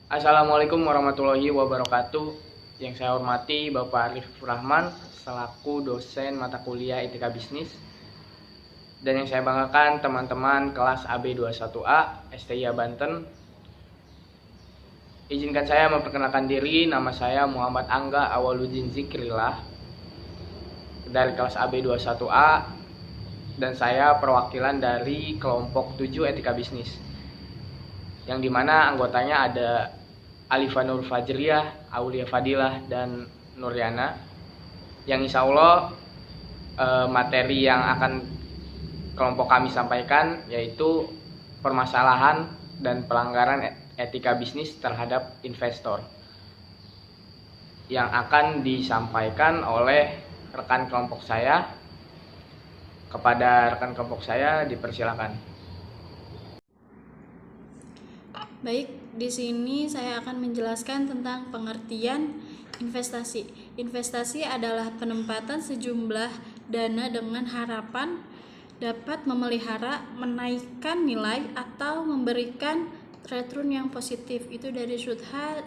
Assalamualaikum warahmatullahi wabarakatuh. Yang saya hormati Bapak Arif Rahman selaku dosen mata kuliah Etika Bisnis. Dan yang saya banggakan teman-teman kelas AB21A STIA Banten. Izinkan saya memperkenalkan diri, nama saya Muhammad Angga Awaludin Zikrillah dari kelas AB21A dan saya perwakilan dari kelompok 7 Etika Bisnis. Yang dimana anggotanya ada Alifa Nur Fajriyah, Aulia Fadilah, dan Nuriana. Yang insya Allah materi yang akan kelompok kami sampaikan yaitu permasalahan dan pelanggaran etika bisnis terhadap investor yang akan disampaikan oleh rekan kelompok saya. Kepada rekan kelompok saya dipersilakan. Baik, di sini saya akan menjelaskan tentang pengertian investasi. Investasi adalah penempatan sejumlah dana dengan harapan dapat memelihara, menaikkan nilai atau memberikan return yang positif. Itu dari Sudha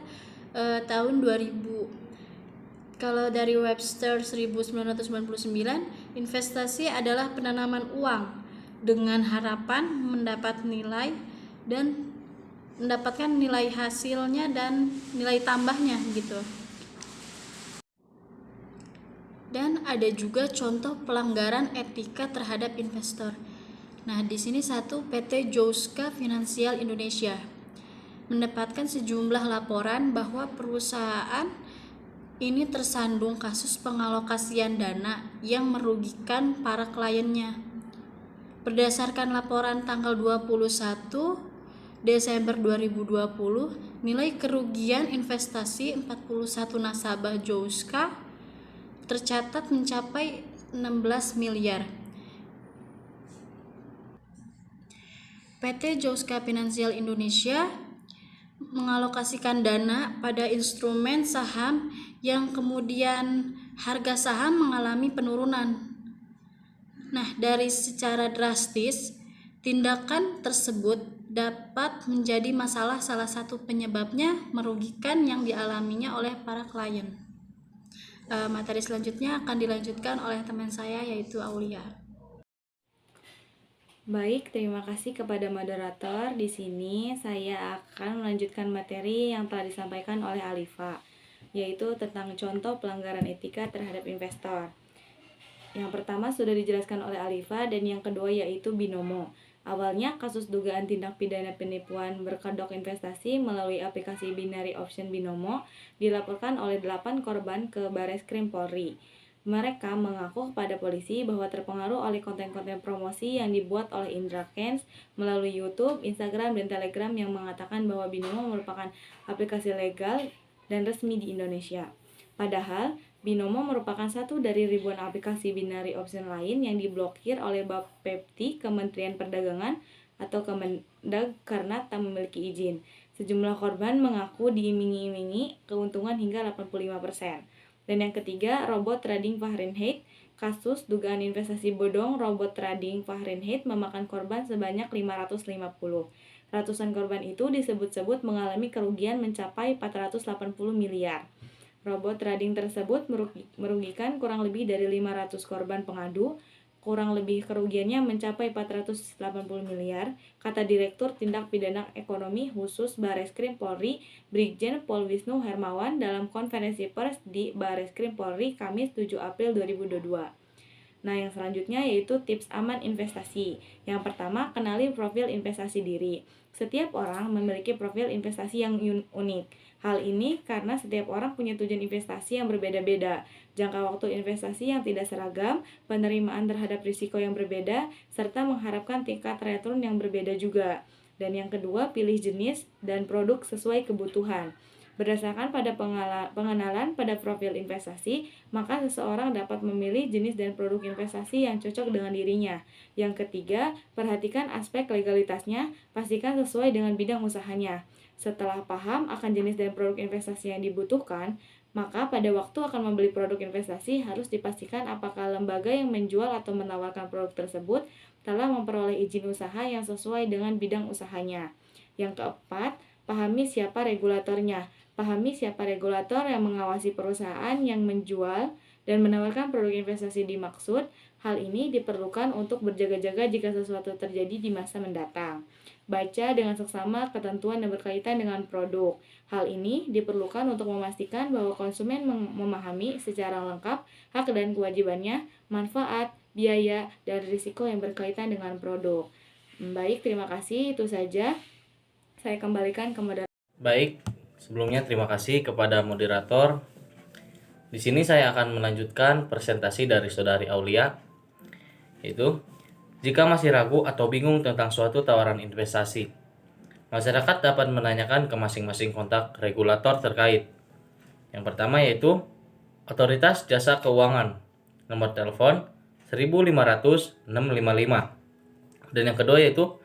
tahun 2000. Kalau dari Webster 1999, investasi adalah penanaman uang dengan harapan mendapat nilai dan mendapatkan nilai hasilnya dan nilai tambahnya gitu. Dan ada juga contoh pelanggaran etika terhadap investor. Nah, di sini satu PT Jouska Finansial Indonesia mendapatkan sejumlah laporan bahwa perusahaan ini tersandung kasus pengalokasian dana yang merugikan para kliennya. Berdasarkan laporan tanggal 21 Desember 2020, nilai kerugian investasi 41 nasabah Jouska tercatat mencapai 16 miliar. PT Jouska Finansial Indonesia mengalokasikan dana pada instrumen saham yang kemudian harga saham mengalami penurunan. Nah, dari secara drastis, tindakan tersebut dapat menjadi masalah, salah satu penyebabnya merugikan yang dialaminya oleh para klien. Materi selanjutnya akan dilanjutkan oleh teman saya yaitu Aulia. Baik, terima kasih kepada moderator. Di sini saya akan melanjutkan materi yang telah disampaikan oleh Alifa, yaitu tentang contoh pelanggaran etika terhadap investor. Yang pertama sudah dijelaskan oleh Alifa dan yang kedua yaitu binomo. Awalnya kasus dugaan tindak pidana penipuan berkedok investasi melalui aplikasi binary option binomo dilaporkan oleh 8 korban ke Bareskrim Polri. Mereka mengaku kepada polisi bahwa terpengaruh oleh konten-konten promosi yang dibuat oleh Indra Kents melalui YouTube, Instagram, dan Telegram yang mengatakan bahwa binomo merupakan aplikasi legal dan resmi di Indonesia. Padahal, binomo merupakan satu dari ribuan aplikasi binary option lain yang diblokir oleh Bapepti Kementerian Perdagangan atau Kemendag karena tak memiliki izin. Sejumlah korban mengaku diiming-imingi keuntungan hingga 85%. Dan yang ketiga, robot trading Fahrenheit. Kasus dugaan investasi bodong robot trading Fahrenheit memakan korban sebanyak 550. Ratusan korban itu disebut-sebut mengalami kerugian mencapai 480 miliar. Robot trading tersebut merugikan kurang lebih dari 500 korban pengadu, kurang lebih kerugiannya mencapai 480 miliar, kata Direktur Tindak Pidana Ekonomi Khusus Bareskrim Polri, Brigjen Pol Wisnu Hermawan dalam konferensi pers di Bareskrim Polri Kamis 7 April 2022. Nah, yang selanjutnya yaitu tips aman investasi. Yang pertama, kenali profil investasi diri. Setiap orang memiliki profil investasi yang unik. Hal ini karena setiap orang punya tujuan investasi yang berbeda-beda, jangka waktu investasi yang tidak seragam, penerimaan terhadap risiko yang berbeda, serta mengharapkan tingkat return yang berbeda juga. Dan yang kedua, pilih jenis dan produk sesuai kebutuhan. Berdasarkan pada pengenalan pada profil investasi, maka seseorang dapat memilih jenis dan produk investasi yang cocok dengan dirinya. Yang ketiga, perhatikan aspek legalitasnya, pastikan sesuai dengan bidang usahanya. Setelah paham akan jenis dan produk investasi yang dibutuhkan, maka pada waktu akan membeli produk investasi harus dipastikan apakah lembaga yang menjual atau menawarkan produk tersebut telah memperoleh izin usaha yang sesuai dengan bidang usahanya. Yang keempat, Pahami siapa regulatornya. Pahami siapa regulator yang mengawasi perusahaan yang menjual dan menawarkan produk investasi dimaksud. Hal ini diperlukan untuk berjaga-jaga jika sesuatu terjadi di masa mendatang. Baca dengan seksama ketentuan yang berkaitan dengan produk. Hal ini diperlukan untuk memastikan bahwa konsumen memahami secara lengkap hak dan kewajibannya, manfaat, biaya, dan risiko yang berkaitan dengan produk. Baik, terima kasih. Itu saja. Saya kembalikan ke moderator. Baik, sebelumnya terima kasih kepada moderator. Di sini saya akan melanjutkan presentasi dari Saudari Aulia, yaitu jika masih ragu atau bingung tentang suatu tawaran investasi, masyarakat dapat menanyakan ke masing-masing kontak regulator terkait. Yang pertama yaitu Otoritas Jasa Keuangan, nomor telepon 1500655. Dan yang kedua yaitu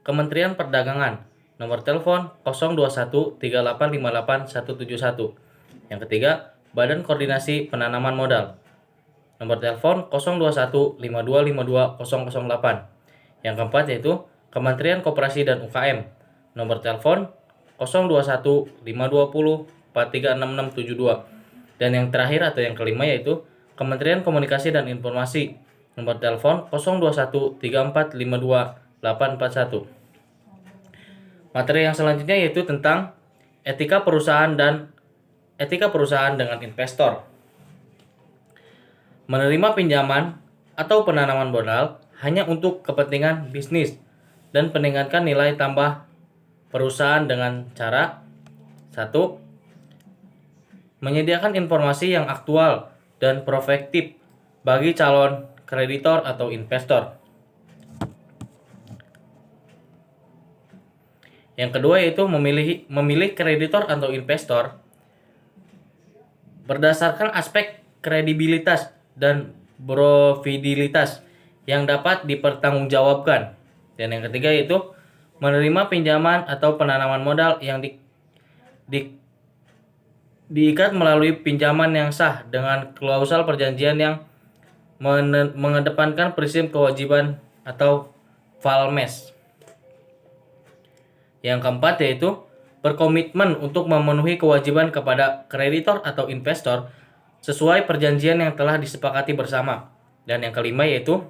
Kementerian Perdagangan, nomor telepon 0213858171. Yang ketiga, Badan Koordinasi Penanaman Modal, nomor telepon 0215252008. Yang keempat yaitu Kementerian Koperasi dan UKM, nomor telepon 021520436672. Dan yang terakhir atau yang kelima yaitu Kementerian Komunikasi dan Informasi, nomor telepon 0213452841. Materi yang selanjutnya yaitu tentang etika perusahaan dengan investor. Menerima pinjaman atau penanaman modal hanya untuk kepentingan bisnis dan meningkatkan nilai tambah perusahaan dengan cara 1. Menyediakan informasi yang aktual dan prospektif bagi calon kreditor atau investor. Yang kedua yaitu memilih kreditor atau investor berdasarkan aspek kredibilitas dan profitabilitas yang dapat dipertanggungjawabkan. Dan yang ketiga yaitu menerima pinjaman atau penanaman modal yang diikat melalui pinjaman yang sah dengan klausul perjanjian yang mengedepankan prinsip kewajiban atau valmes. Yang keempat yaitu berkomitmen untuk memenuhi kewajiban kepada kreditor atau investor sesuai perjanjian yang telah disepakati bersama. Dan yang kelima yaitu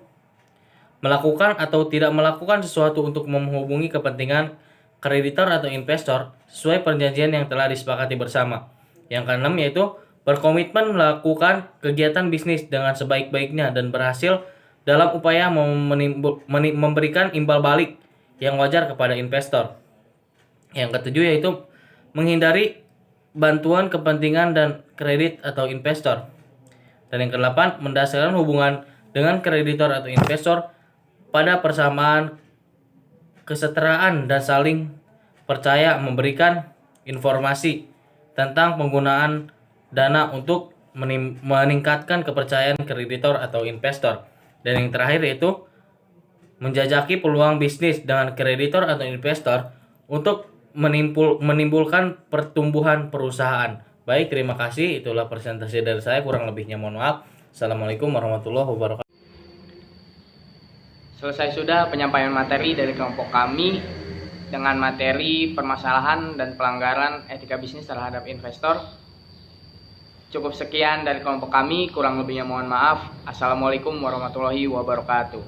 melakukan atau tidak melakukan sesuatu untuk menghubungi kepentingan kreditor atau investor sesuai perjanjian yang telah disepakati bersama. Yang keenam yaitu berkomitmen melakukan kegiatan bisnis dengan sebaik-baiknya dan berhasil dalam upaya memberikan imbal balik yang wajar kepada investor. Yang ketujuh yaitu menghindari bantuan kepentingan dan kredit atau investor. Dan yang kedelapan, mendasarkan hubungan dengan kreditor atau investor pada persamaan kesetaraan dan saling percaya memberikan informasi tentang penggunaan dana untuk meningkatkan kepercayaan kreditor atau investor. Dan yang terakhir yaitu menjajaki peluang bisnis dengan kreditor atau investor untuk menimbulkan pertumbuhan perusahaan. Baik, terima kasih. Itulah presentasi dari saya. Kurang lebihnya mohon maaf. Assalamualaikum warahmatullahi wabarakatuh. Selesai sudah penyampaian materi dari kelompok kami dengan materi permasalahan dan pelanggaran etika bisnis terhadap investor. Cukup sekian dari kelompok kami, kurang lebihnya mohon maaf. Assalamualaikum warahmatullahi wabarakatuh.